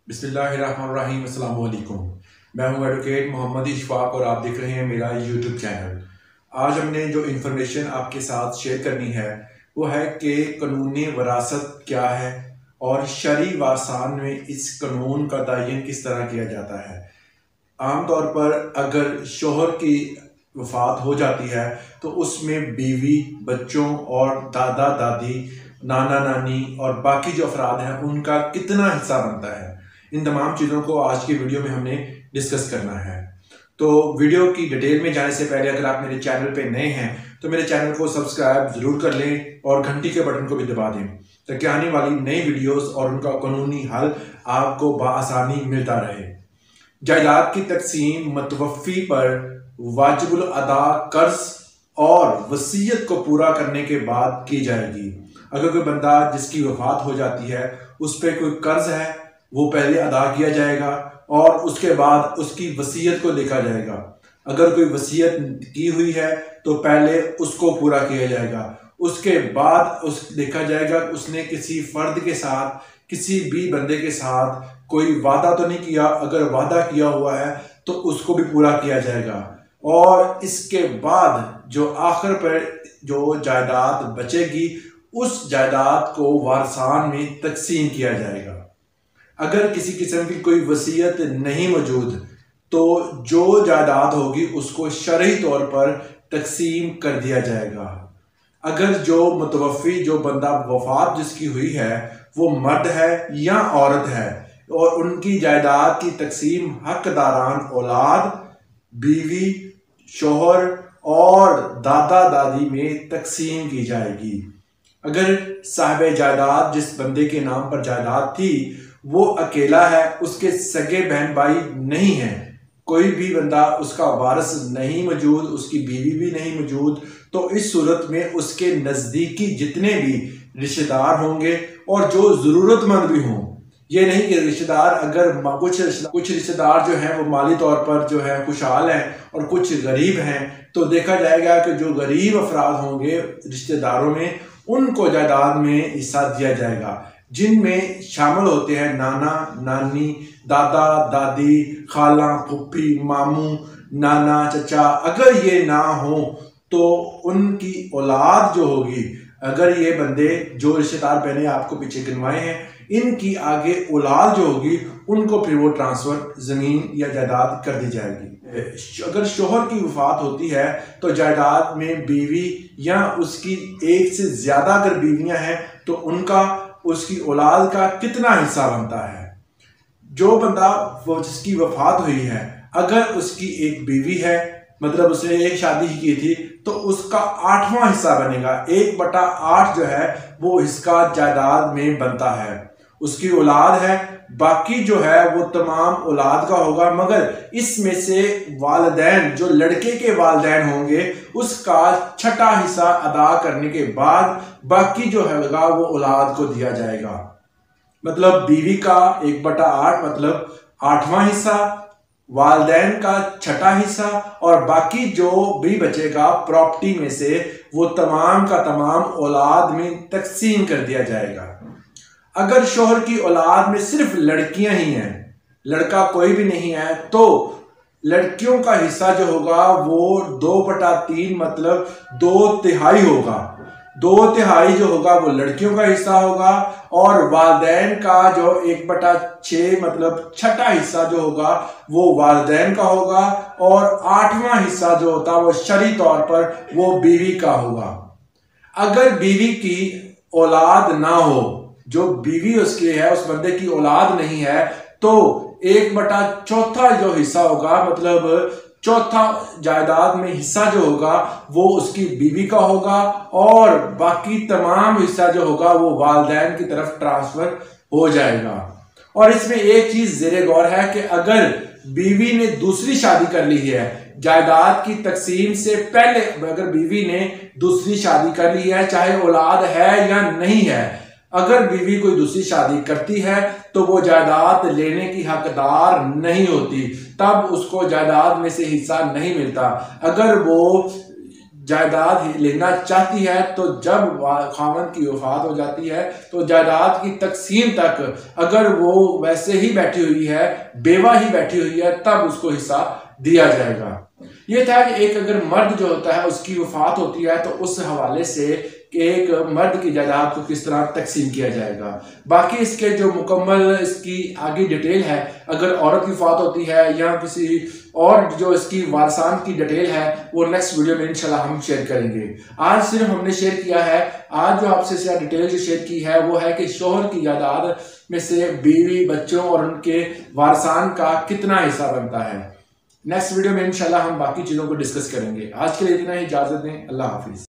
बिस्मिल्लाहिर्रहमानिर्रहीम। अस्सलाम वालेकुम। मैं हूं एडवोकेट मोहम्मद इशफाक और आप देख रहे हैं मेरा यूट्यूब चैनल। आज हमने जो इन्फॉर्मेशन आपके साथ शेयर करनी है वो है कि कानूनी वरासत क्या है और शरई वारसान में इस कानून का तयन किस तरह किया जाता है। आमतौर पर अगर शोहर की वफ़ात हो जाती है तो उसमें बीवी, बच्चों और दादा दादी, नाना नानी और बाकी जो अफराद हैं उनका कितना हिस्सा बनता है, इन तमाम चीज़ों को आज की वीडियो में हमने डिस्कस करना है। तो वीडियो की डिटेल में जाने से पहले अगर आप मेरे चैनल पे नए हैं तो मेरे चैनल को सब्सक्राइब ज़रूर कर लें और घंटी के बटन को भी दबा दें ताकि आने वाली नई वीडियोस और उनका कानूनी हल आपको बआसानी मिलता रहे। जायदाद की तकसीम मतवफ़ी पर वाजिबुल अदा कर्ज और वसीयत को पूरा करने के बाद की जाएगी। अगर कोई बंदा जिसकी वफ़ात हो जाती है उस पर कोई कर्ज है वो पहले अदा किया जाएगा और उसके बाद उसकी वसीयत को देखा जाएगा। अगर कोई वसीयत की हुई है तो पहले उसको पूरा किया जाएगा, उसके बाद देखा जाएगा उसने किसी फर्द के साथ, किसी भी बंदे के साथ कोई वादा तो नहीं किया। अगर वादा किया हुआ है तो उसको भी पूरा किया जाएगा और इसके बाद जो आखिर पर जो जायदाद बचेगी उस जायदाद को वारसान में तकसीम किया जाएगा। अगर किसी किस्म की कोई वसीयत नहीं मौजूद तो जो जायदाद होगी उसको शरई तौर पर तकसीम कर दिया जाएगा। अगर जो मुतवफ़ी, जो बंदा वफात जिसकी हुई है वो मर्द है या औरत है और उनकी जायदाद की तकसीम हकदारान औलाद, बीवी, शोहर और दादा दादी में तकसीम की जाएगी। अगर साहिब जायदाद जिस बंदे के नाम पर जायदाद थी वो अकेला है, उसके सगे बहन भाई नहीं है, कोई भी बंदा उसका वारिस नहीं मौजूद, उसकी बीवी भी नहीं मौजूद, तो इस सूरत में उसके नज़दीकी जितने भी रिश्तेदार होंगे और जो ज़रूरतमंद भी हों, ये नहीं कि रिश्तेदार अगर कुछ रिश्तेदार जो हैं वो माली तौर पर जो है खुशहाल हैं और कुछ गरीब हैं, तो देखा जाएगा कि जो गरीब अफराद होंगे रिश्तेदारों में उनको जायदाद में हिस्सा दिया जाएगा, जिनमें शामिल होते हैं नाना नानी, दादा दादी, खाला फुप्पी, मामू, नाना चचा। अगर ये ना हो तो उनकी औलाद जो होगी, अगर ये बंदे जो रिश्तेदार मैंने आपको पीछे गिनवाए हैं इनकी आगे औलाद जो होगी उनको फिर वो ट्रांसफ़र ज़मीन या जायदाद कर दी जाएगी। अगर शोहर की वफ़ात होती है तो जायदाद में बीवी या उसकी एक से ज़्यादा अगर बीवियां हैं तो उनका, उसकी औलाद का कितना हिस्सा बनता है। जो बंदा वो जिसकी वफ़ात हुई है अगर उसकी एक बीवी है, मतलब उसने एक शादी की थी, तो उसका 8वां हिस्सा बनेगा। 1/8 जो है वो इसका जायदाद में बनता है। उसकी औलाद है, बाकी जो है वो तमाम औलाद का होगा, मगर इसमें से वालिदैन, जो लड़के के वालिदैन होंगे, उसका 6ठा हिस्सा अदा करने के बाद बाकी जो होगा वो औलाद को दिया जाएगा। मतलब बीवी का 1/8 मतलब 8वां हिस्सा, वालिदैन का 6ठा हिस्सा और बाकी जो भी बचेगा प्रॉपर्टी में से वो तमाम का तमाम औलाद में तकसीम कर दिया जाएगा। अगर शोहर की औलाद में सिर्फ लड़कियां ही हैं, लड़का कोई भी नहीं है, तो लड़कियों का हिस्सा जो होगा वो 2/3 मतलब 2/3 होगा। 2/3 जो होगा वो लड़कियों का हिस्सा होगा और वालिदैन का जो 1/6 मतलब 6ठा हिस्सा जो होगा वो वालिदैन का होगा और 8वां हिस्सा जो होता है वो शरई तौर पर वो बीवी का होगा। अगर बीवी की औलाद ना हो, जो बीवी उसकी है उस बंदे की औलाद नहीं है, तो 1/4 जो हिस्सा होगा मतलब चौथा जायदाद में हिस्सा जो होगा वो उसकी बीवी का होगा और बाकी तमाम हिस्सा जो होगा वो वालिदैन की तरफ ट्रांसफर हो जाएगा। और इसमें एक चीज ज़ेरे गौर है कि अगर बीवी ने दूसरी शादी कर ली है, जायदाद की तकसीम से पहले अगर बीवी ने दूसरी शादी कर ली है, चाहे औलाद है या नहीं है, अगर बीवी कोई दूसरी शादी करती है तो वो जायदाद लेने की हकदार नहीं होती, तब उसको जायदाद में से हिस्सा नहीं मिलता। अगर वो जायदाद लेना चाहती है तो जब खावंद की वफात हो जाती है तो जायदाद की तकसीम तक अगर वो वैसे ही बैठी हुई है, बेवा ही बैठी हुई है, तब उसको हिस्सा दिया जाएगा। ये था कि एक अगर मर्द जो होता है उसकी वफात होती है तो उस हवाले से कि एक मर्द की जायदाद को किस तरह तकसीम किया जाएगा। बाकी इसके जो मुकम्मल इसकी आगे डिटेल है, अगर औरत की वफात होती है या किसी और जो इसकी वारसान की डिटेल है, वो नेक्स्ट वीडियो में इंशाल्लाह हम शेयर करेंगे। आज सिर्फ हमने शेयर किया है, आज जो आपसे डिटेल जो शेयर की है वो है कि शोहर की जायदाद में से बीवी, बच्चों और उनके वारसान का कितना हिस्सा बनता है। नेक्स्ट वीडियो में इंशाल्लाह हम बाकी चीज़ों को डिस्कस करेंगे। आज के लिए इतना ही, इजाज़त दें। अल्लाह हाफिज़।